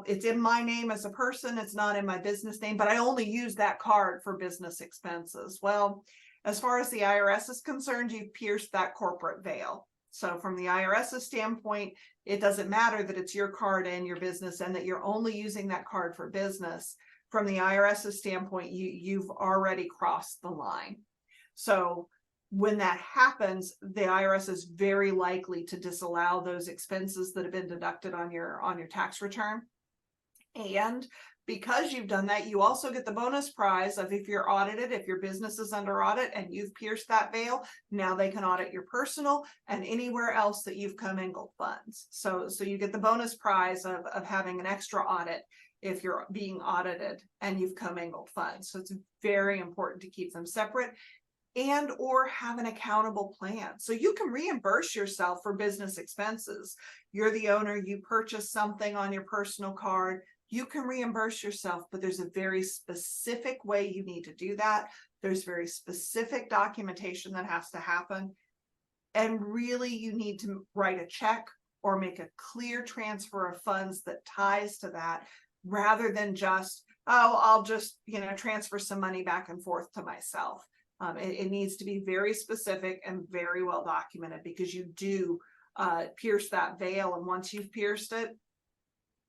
It's in my name as a person. It's not in my business name, but I only use that card for business expenses. Well, as far as the IRS is concerned, you've pierced that corporate veil. So from the IRS's standpoint, it doesn't matter that it's your card and your business and that you're only using that card for business. From the IRS's standpoint, you've already crossed the line. So when that happens, the IRS is very likely to disallow those expenses that have been deducted on your tax return. And because you've done that, you also get the bonus prize of, if you're audited, if your business is under audit and you've pierced that veil, now they can audit your personal and anywhere else that you've commingled funds. So you get the bonus prize of having an extra audit if you're being audited and you've commingled funds. So it's very important to keep them separate and or have an accountable plan. So you can reimburse yourself for business expenses. You're the owner, you purchase something on your personal card, you can reimburse yourself, but there's a very specific way you need to do that. There's very specific documentation that has to happen. And really, you need to write a check or make a clear transfer of funds that ties to that, rather than just, oh, I'll just, transfer some money back and forth to myself. It needs to be very specific and very well documented, because you do pierce that veil. And once you've pierced it,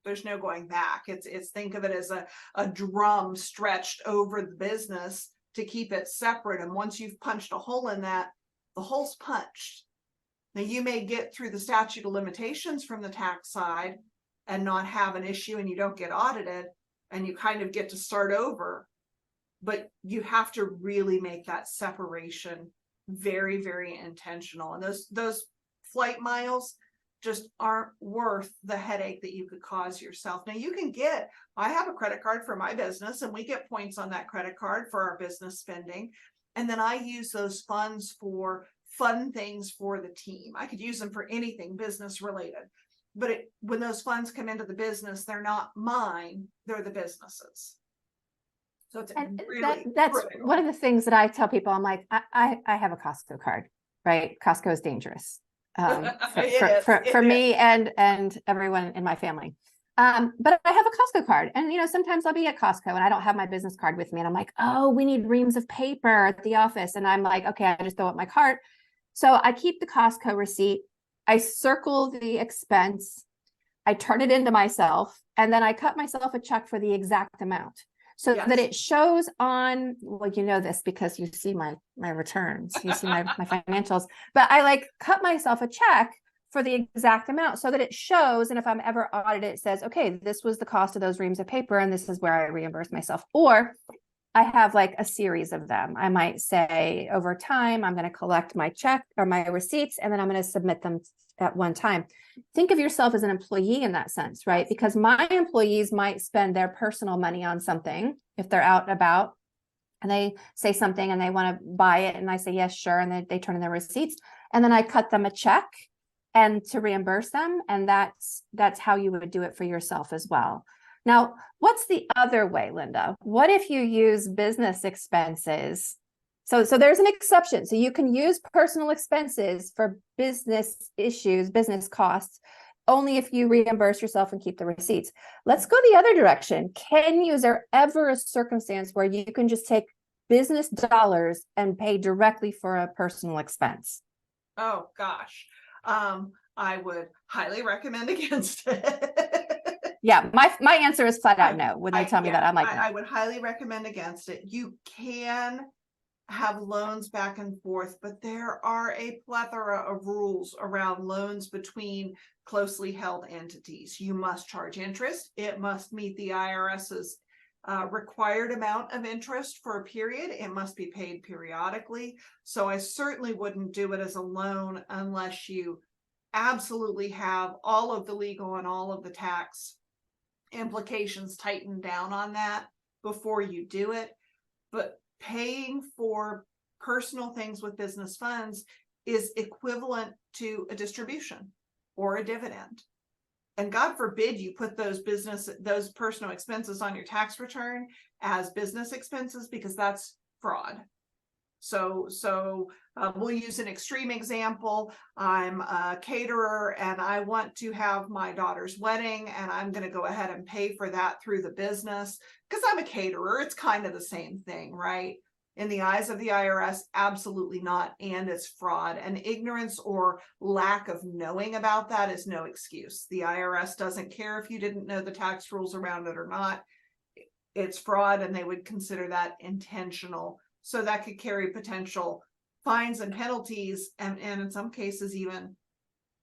there's no going back. It's think of it as a drum stretched over the business to keep it separate. And once you've punched a hole in that, the hole's punched. Now you may get through the statute of limitations from the tax side and not have an issue, and you don't get audited, and you kind of get to start over. But you have to really make that separation very, very intentional. And those flight miles just aren't worth the headache that you could cause yourself. Now I have a credit card for my business, and we get points on that credit card for our business spending. And then I use those funds for fun things for the team. I could use them for anything business related. But when those funds come into the business, they're not mine, they're the business's. So it's really that's critical. one of the things that I tell people. I'm like, I have a Costco card, right? Costco is dangerous for me and everyone in my family. But I have a Costco card, and sometimes I'll be at Costco and I don't have my business card with me, and I'm like, oh, we need reams of paper at the office, and I'm like, okay, I just throw up my cart. So I keep the Costco receipt, I circle the expense, I turn it into myself, and then I cut myself a check for the exact amount. So that it shows on, well, this because you see my returns, you see my financials, but I cut myself a check for the exact amount so that it shows. And if I'm ever audited, it says, okay, this was the cost of those reams of paper, and this is where I reimburse myself. Or I have a series of them. I might say over time, I'm going to collect my check or my receipts, and then I'm going to submit them at one time. Think of yourself as an employee in that sense, right? Because my employees might spend their personal money on something if they're out and about, and they say something and they want to buy it, and I say, yes, sure. And they turn in their receipts, and then I cut them a check and to reimburse them. And that's how you would do it for yourself as well. Now, what's the other way, Linda? What if you use business expenses? So there's an exception. So you can use personal expenses for business issues, business costs, only if you reimburse yourself and keep the receipts. Let's go the other direction. Is there ever a circumstance where you can just take business dollars and pay directly for a personal expense? Oh, gosh. I would highly recommend against it. Yeah, my answer is flat out no. When they tell me that, I'm like, no. I would highly recommend against it. You can have loans back and forth, but there are a plethora of rules around loans between closely held entities. You must charge interest. It must meet the IRS's required amount of interest for a period. It must be paid periodically. So I certainly wouldn't do it as a loan unless you absolutely have all of the legal and all of the tax implications tightened down on that before you do it. But paying for personal things with business funds is equivalent to a distribution or a dividend. And God forbid you put those personal expenses on your tax return as business expenses, because that's fraud. So we'll use an extreme example. I'm a caterer and I want to have my daughter's wedding, and I'm going to go ahead and pay for that through the business because I'm a caterer. It's kind of the same thing, right? In the eyes of the IRS, absolutely not. And it's fraud, and ignorance or lack of knowing about that is no excuse. The IRS doesn't care if you didn't know the tax rules around it or not. It's fraud, and they would consider that intentional. So that could carry potential fines and penalties, and in some cases, even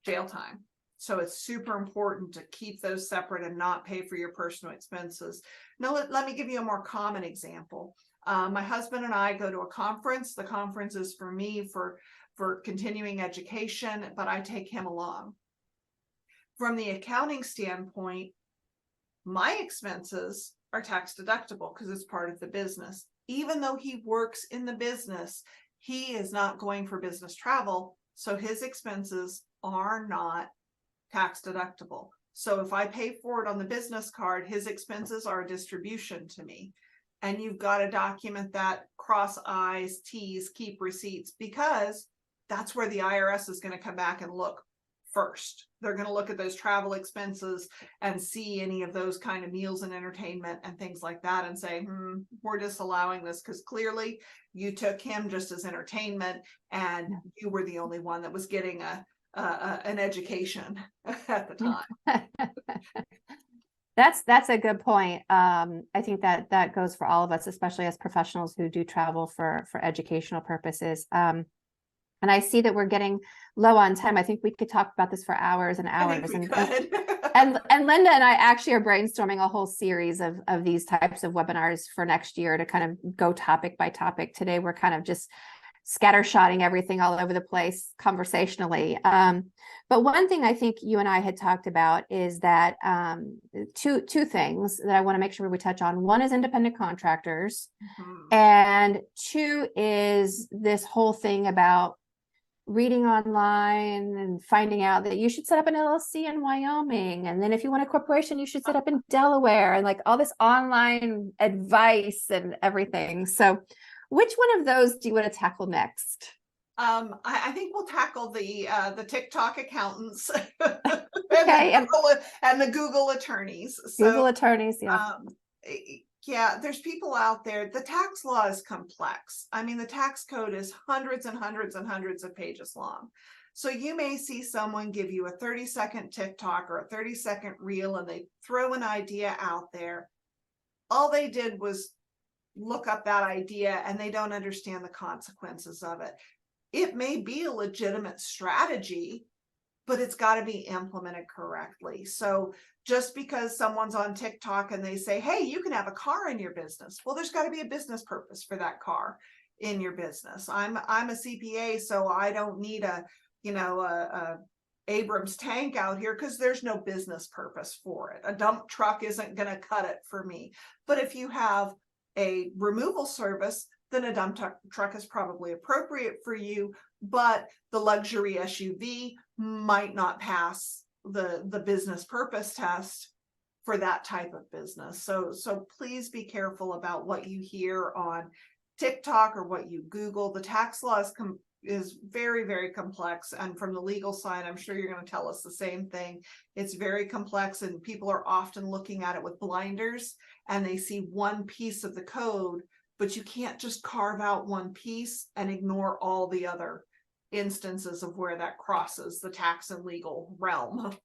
jail time. So it's super important to keep those separate and not pay for your personal expenses. Now, let me give you a more common example. My husband and I go to a conference. The conference is for me for continuing education, but I take him along. From the accounting standpoint, my expenses are tax deductible because it's part of the business. Even though he works in the business, he is not going for business travel, so his expenses are not tax deductible. So if I pay for it on the business card, his expenses are a distribution to me. And you've got to document that, cross I's, T's, keep receipts, because that's where the IRS is going to come back and look first. They're going to look at those travel expenses and see any of those kind of meals and entertainment and things like that and say, we're disallowing this because clearly you took him just as entertainment and you were the only one that was getting a an education at the time. That's a good point. I think that goes for all of us, especially as professionals who do travel for educational purposes. And I see that we're getting low on time. I think we could talk about this for hours and hours. I think we could. And Linda and I actually are brainstorming a whole series of these types of webinars for next year to kind of go topic by topic. Today, we're kind of just scattershotting everything all over the place conversationally. But one thing I think you and I had talked about is that two things that I want to make sure we touch on. One is independent contractors, and two is this whole thing about reading online and finding out that you should set up an LLC in Wyoming. And then if you want a corporation, you should set up in Delaware, and like all this online advice and everything. So which one of those do you want to tackle next? I think we'll tackle the TikTok accountants Okay, and the Google attorneys. Google attorneys, yeah. Yeah, there's people out there. The tax law is complex. I mean, the tax code is hundreds and hundreds and hundreds of pages long. So you may see someone give you a 30-second TikTok or a 30-second reel, and they throw an idea out there. All they did was look up that idea, and they don't understand the consequences of it. It may be a legitimate strategy, but it's got to be implemented correctly. So just because someone's on TikTok and they say, hey, you can have a car in your business. Well, there's got to be a business purpose for that car in your business. I'm a CPA, so I don't need a Abrams tank out here because there's no business purpose for it. A dump truck isn't going to cut it for me. But if you have a removal service, then a dump truck is probably appropriate for you, but the luxury SUV might not pass the business purpose test for that type of business. So please be careful about what you hear on TikTok or what you Google. The tax law is very, very complex. And from the legal side, I'm sure you're going to tell us the same thing. It's very complex, and people are often looking at it with blinders, and they see one piece of the code, but you can't just carve out one piece and ignore all the other instances of where that crosses the tax and legal realm.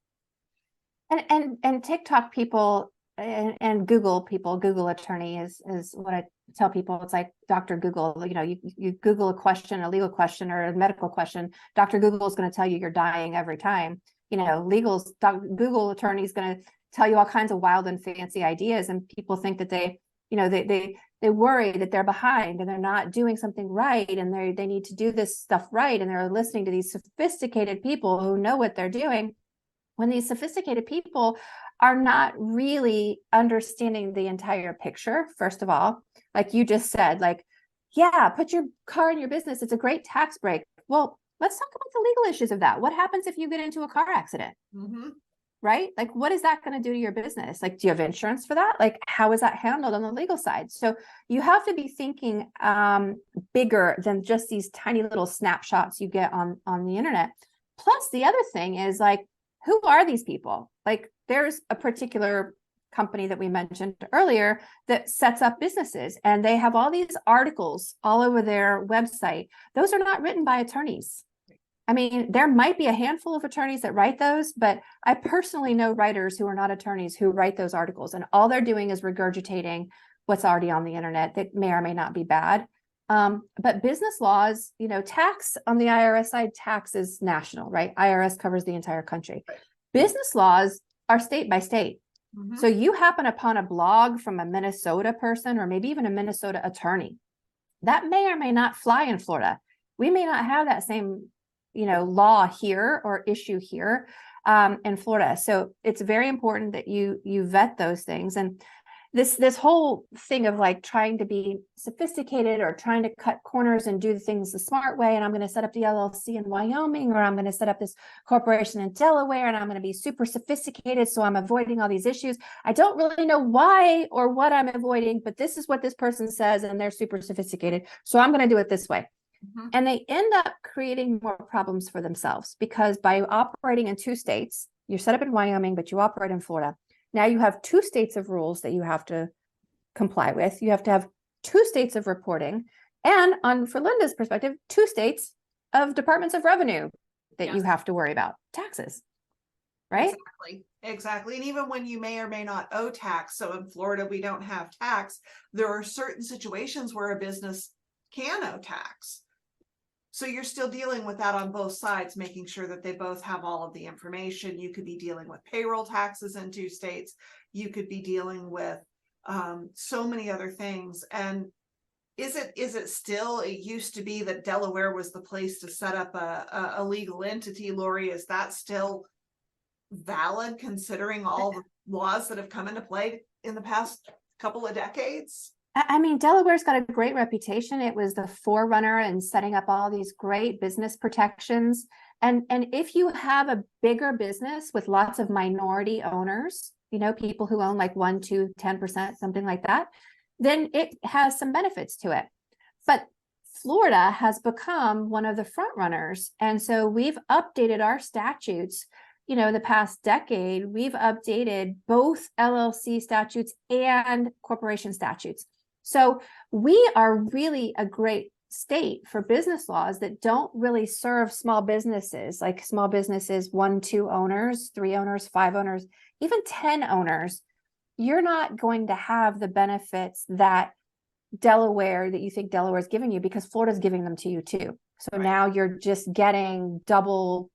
And TikTok people and Google people, Google attorney is what I tell people. It's like Dr. Google. You Google a question, a legal question or a medical question, Dr. Google is going to tell you you're dying every time. Google attorney is going to tell you all kinds of wild and fancy ideas, and people think that they worry that they're behind and they're not doing something right, and they need to do this stuff right, and they're listening to these sophisticated people who know what they're doing, when these sophisticated people are not really understanding the entire picture. First of all, like you just said, like, yeah, put your car in your business, it's a great tax break. Well, let's talk about the legal issues of that. What happens if you get into a car accident? Right? Like, what is that going to do to your business? Like, do you have insurance for that? Like, how is that handled on the legal side? So you have to be thinking bigger than just these tiny little snapshots you get on the internet. Plus, the other thing is, like, who are these people? Like, there's a particular company that we mentioned earlier that sets up businesses, and they have all these articles all over their website. Those are not written by attorneys. I mean, there might be a handful of attorneys that write those, but I personally know writers who are not attorneys who write those articles, and all they're doing is regurgitating what's already on the internet that may or may not be bad. But business laws, tax on the IRS side, tax is national, right? IRS covers the entire country. Right. Business laws are state by state. So you happen upon a blog from a Minnesota person, or maybe even a Minnesota attorney, that may or may not fly in Florida. We may not have that same law here or issue here in Florida. So it's very important that you vet those things. And this whole thing of like trying to be sophisticated or trying to cut corners and do things the smart way, and I'm going to set up the LLC in Wyoming, or I'm going to set up this corporation in Delaware, and I'm going to be super sophisticated, so I'm avoiding all these issues. I don't really know why or what I'm avoiding, but this is what this person says, and they're super sophisticated, so I'm going to do it this way. And they end up creating more problems for themselves, because by operating in two states, you're set up in Wyoming, but you operate in Florida. Now you have two states of rules that you have to comply with. You have to have two states of reporting. And for Linda's perspective, two states of departments of revenue. that you Yes. have to worry about? Taxes, right? Exactly. And even when you may or may not owe tax, so in Florida, we don't have tax, there are certain situations where a business can owe tax. So you're still dealing with that on both sides, making sure that they both have all of the information. You could be dealing with payroll taxes in 2 states. You could be dealing with so many other things. And is it still, it used to be that Delaware was the place to set up a legal entity, Laurie? Is that still valid considering all the laws that have come into play in the past couple of decades? I mean, Delaware's got a great reputation. It was the forerunner in setting up all these great business protections. And if you have a bigger business with lots of minority owners, you know, people who own like 1, 2, 10%, something like that, then it has some benefits to it. But Florida has become one of the front runners. And so we've updated our statutes. You know, in the past decade, we've updated both LLC statutes and corporation statutes. So we are really a great state for business laws that don't really serve small businesses, like small businesses, 1, 2 owners, 3 owners, 5 owners, even 10 owners. You're not going to have the benefits that you think Delaware is giving you, because Florida's giving them to you too. So Right. now you're just getting double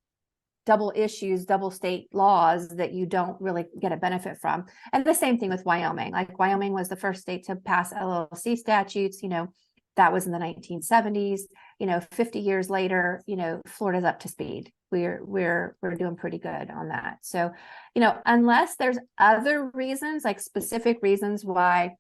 issues, double state laws that you don't really get a benefit from. And the same thing with Wyoming. Like Wyoming was the first state to pass LLC statutes, you know, that was in the 1970s. You know, 50 years later, you know, Florida's up to speed. We're doing pretty good on that. So, you know, unless there's other reasons, like specific reasons why,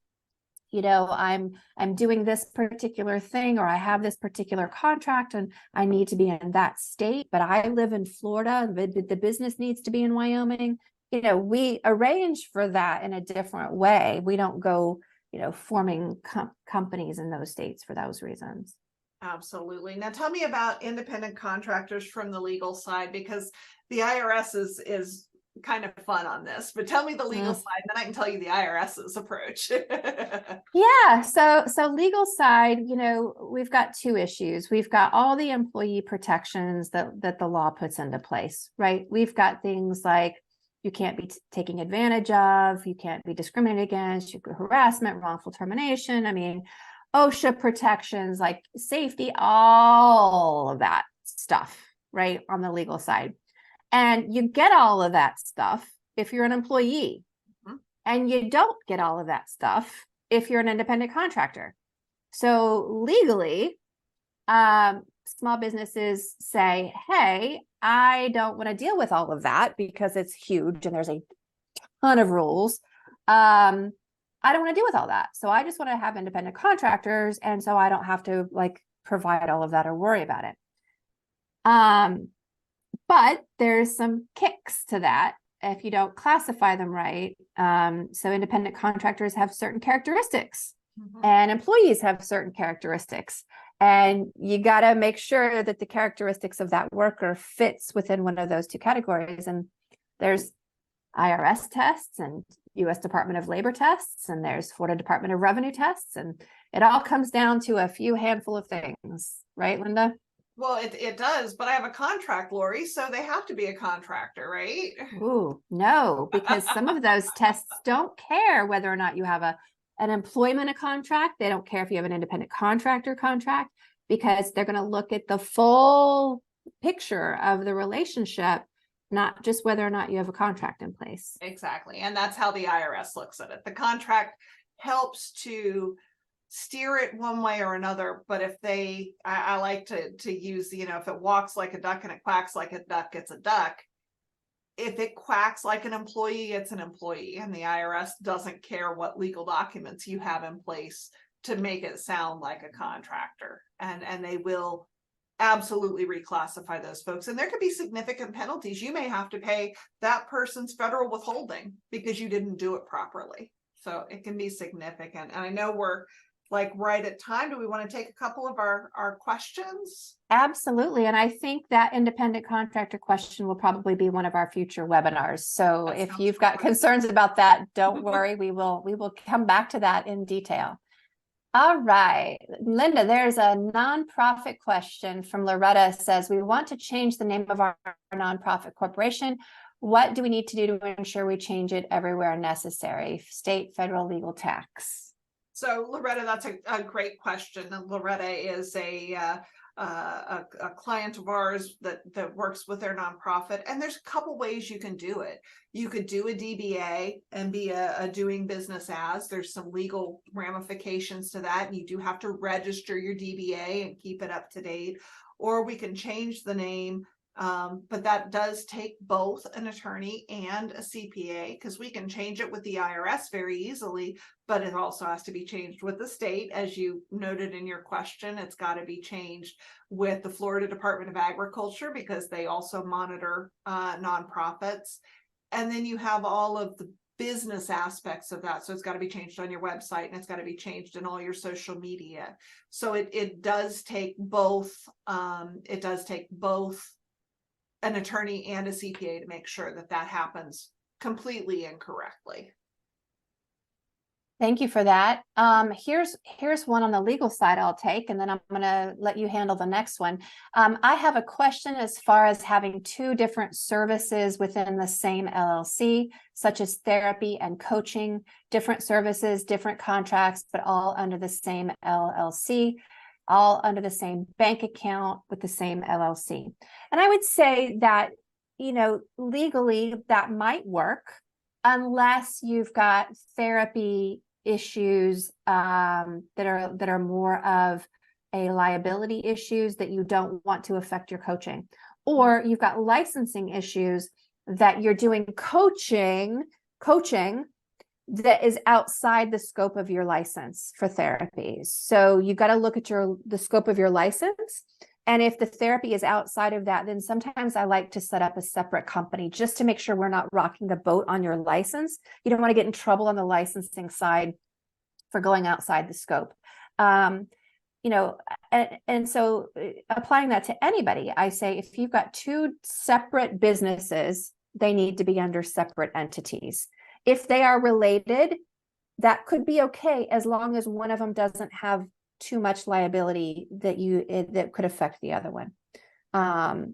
you know, I'm doing this particular thing, or I have this particular contract and I need to be in that state, but I live in Florida, the business needs to be in Wyoming. You know, we arrange for that in a different way. We don't go, you know, forming companies in those states for those reasons. Absolutely. Now tell me about independent contractors from the legal side, because the IRS is kind of fun on this, but tell me the legal side, and then I can tell you the IRS's approach. Yeah, so legal side, you know, we've got 2 issues. We've got all the employee protections that the law puts into place, right? We've got things like you can't be taken advantage of, you can't be discriminated against, you harassment, wrongful termination. I mean, OSHA protections, like safety, all of that stuff, right, on the legal side. And you get all of that stuff if you're an employee, and you don't get all of that stuff if you're an independent contractor. So legally, small businesses say, hey, I don't want to deal with all of that because it's huge and there's a ton of rules. I don't want to deal with all that. So I just want to have independent contractors. And so I don't have to like provide all of that or worry about it. But there's some kicks to that if you don't classify them right. So independent contractors have certain characteristics, and employees have certain characteristics. And you got to make sure that the characteristics of that worker fits within one of those 2 categories. And there's IRS tests and US Department of Labor tests, and there's Florida Department of Revenue tests. And it all comes down to a few handful of things, right, Linda? Well, it does, but I have a contract, Laurie, so they have to be a contractor, right? Ooh, no, because some of those tests don't care whether or not you have an employment contract. They don't care if you have an independent contractor contract, because they're going to look at the full picture of the relationship, not just whether or not you have a contract in place. Exactly. And that's how the IRS looks at it. The contract helps to steer it one way or another, but if I like to use, you know, if it walks like a duck and it quacks like a duck, it's a duck. If it quacks like an employee, it's an employee, and the IRS doesn't care what legal documents you have in place to make it sound like a contractor, and they will absolutely reclassify those folks. And there could be significant penalties. You may have to pay that person's federal withholding because you didn't do it properly. So it can be significant. And I know we're like right at time. Do we want to take a couple of our questions? Absolutely. And I think that independent contractor question will probably be one of our future webinars. So if you've got concerns about that, don't worry, we will come back to that in detail. All right, Linda, there's a nonprofit question from Loretta. Says, we want to change the name of our nonprofit corporation. What do we need to do to ensure we change it everywhere necessary? State, federal, legal, tax. So Loretta, that's a great question. And Loretta is a client of ours that works with their nonprofit, and there's a couple ways you can do it. You could do a DBA and be a doing business as. There's some legal ramifications to that, and you do have to register your DBA and keep it up to date. Or we can change the name, but that does take both an attorney and a CPA, because we can change it with the IRS very easily, but it also has to be changed with the state. As you noted in your question, it's got to be changed with the Florida Department of Agriculture, because they also monitor nonprofits. And then you have all of the business aspects of that. So it's got to be changed on your website, and it's got to be changed in all your social media. So it does take both. It does take both an attorney and a CPA to make sure that that happens completely and correctly. Thank you for that. Here's one on the legal side I'll take, and then I'm going to let you handle the next one. I have a question as far as having two different services within the same LLC, such as therapy and coaching, different services, different contracts, but all under the same LLC, all under the same bank account with the same LLC. And I would say that, legally that might work, unless you've got therapy issues that are more of a liability issues that you don't want to affect your coaching, or you've got licensing issues that you're doing coaching that is outside the scope of your license for therapy. So you've got to look at the scope of your license. And if the therapy is outside of that, then sometimes I like to set up a separate company just to make sure we're not rocking the boat on your license. You don't want to get in trouble on the licensing side for going outside the scope. And so applying that to anybody, I say, if you've got two separate businesses, they need to be under separate entities. If they are related, that could be okay, as long as one of them doesn't have too much liability that could affect the other one.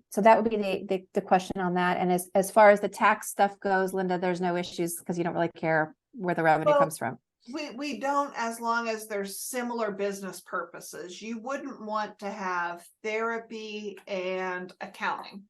So that would be the question on that. And as far as the tax stuff goes, Linda, there's no issues because you don't really care where the revenue comes from. We don't, as long as there's similar business purposes. You wouldn't want to have therapy and accounting.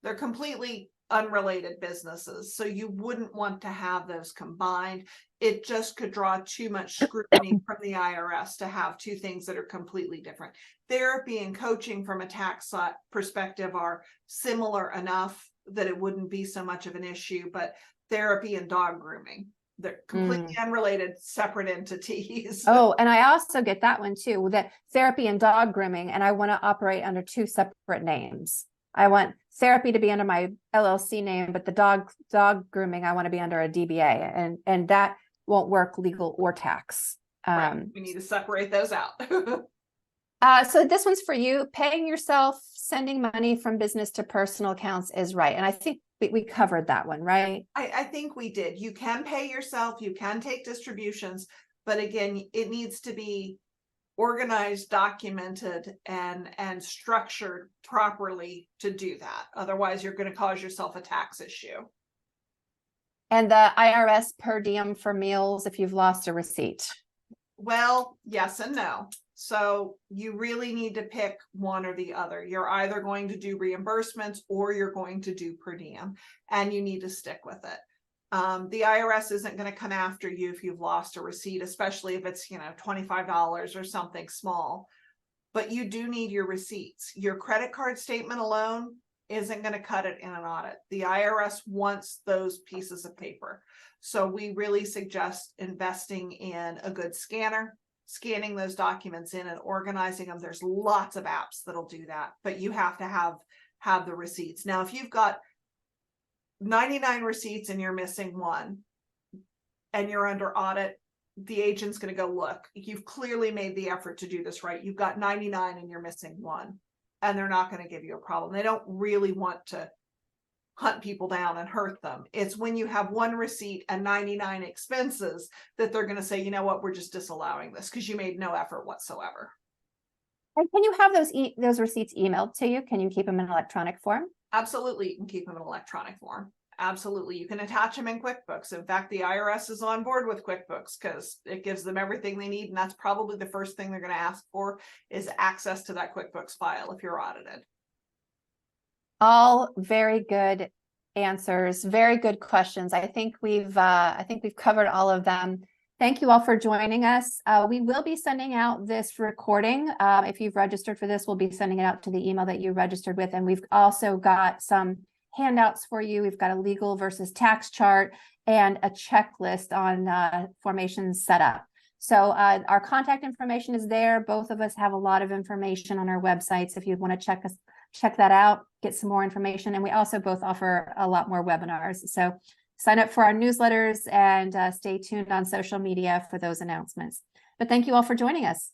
They're completely unrelated businesses, so you wouldn't want to have those combined. It just could draw too much scrutiny from the IRS to have two things that are completely different. Therapy and coaching from a tax perspective are similar enough that it wouldn't be so much of an issue, but therapy and dog grooming, they're completely unrelated, separate entities. Oh, and I also get that one too, that therapy and dog grooming, and I want to operate under two separate names. I want therapy to be under my LLC name, but the dog grooming, I want to be under a DBA, and that won't work legal or tax. Right. We need to separate those out. So this one's for you. Paying yourself, sending money from business to personal accounts is right. And I think we covered that one, right? I think we did. You can pay yourself, you can take distributions, but again, it needs to be organized, documented, and structured properly to do that. Otherwise, you're going to cause yourself a tax issue. And the IRS per diem for meals if you've lost a receipt. Well, yes and no. So you really need to pick one or the other. You're either going to do reimbursements or you're going to do per diem, and you need to stick with it. The IRS isn't going to come after you if you've lost a receipt, especially if it's, $25 or something small, but you do need your receipts. Your credit card statement alone isn't going to cut it in an audit. The IRS wants those pieces of paper. So we really suggest investing in a good scanner, scanning those documents in and organizing them. There's lots of apps that'll do that, but you have to have the receipts. Now, if you've got 99 receipts and you're missing one and you're under audit, the agent's going to go, look, you've clearly made the effort to do this right. You've got 99 and you're missing one, and they're not going to give you a problem. They don't really want to hunt people down and hurt them. It's when you have one receipt and 99 expenses that they're going to say, you know what, we're just disallowing this because you made no effort whatsoever. And can you have those receipts emailed to you? Can you keep them in electronic form? Absolutely, you can keep them in electronic form. Absolutely, you can attach them in QuickBooks. In fact, the IRS is on board with QuickBooks because it gives them everything they need, and that's probably the first thing they're going to ask for is access to that QuickBooks file if you're audited. All very good answers, very good questions. I think we've covered all of them. Thank you all for joining us. We will be sending out this recording. If you've registered for this, we'll be sending it out to the email that you registered with. And we've also got some handouts for you. We've got a legal versus tax chart and a checklist on formation setup. So our contact information is there. Both of us have a lot of information on our websites. If you want to check that out, get some more information. And we also both offer a lot more webinars. So sign up for our newsletters and stay tuned on social media for those announcements. But thank you all for joining us.